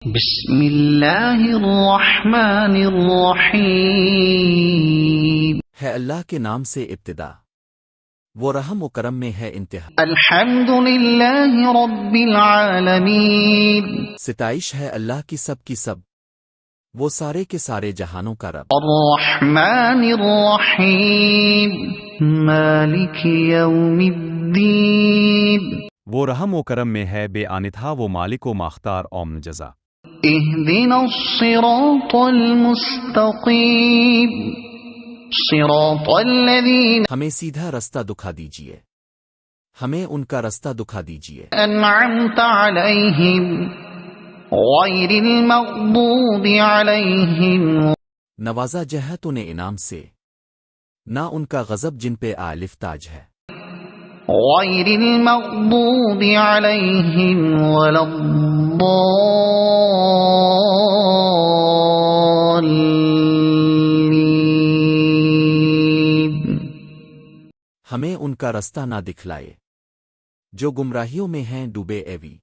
بسم اللہ الرحمن الرحیم۔ ہے اللہ کے نام سے ابتدا، وہ رحم و کرم میں ہے انتہا۔ الحمد للہ رب العالمین۔ ستائش ہے اللہ کی سب، وہ سارے کے سارے جہانوں کا رب۔ الرحمن الرحیم مالک یوم الدین۔ وہ رحم و کرم میں ہے بے آنتہا، وہ مالک و ماختار اوم جزا۔ اہدنا الصراط المستقیم صراط الذین ہمیں سیدھا رستہ دکھا دیجیے، ہمیں ان کا رستہ دکھا دیجیے۔ انعمت علیہم غیر المغضوب علیہم نوازا جہت انہیں انعام سے، نہ ان کا غضب جن پہ آلف تاج ہے۔ غیر المغضوب علیہم ولا الضالین۔ ہمیں ان کا رستہ نہ دکھلائے جو گمراہیوں میں ہیں ڈوبے ایوی۔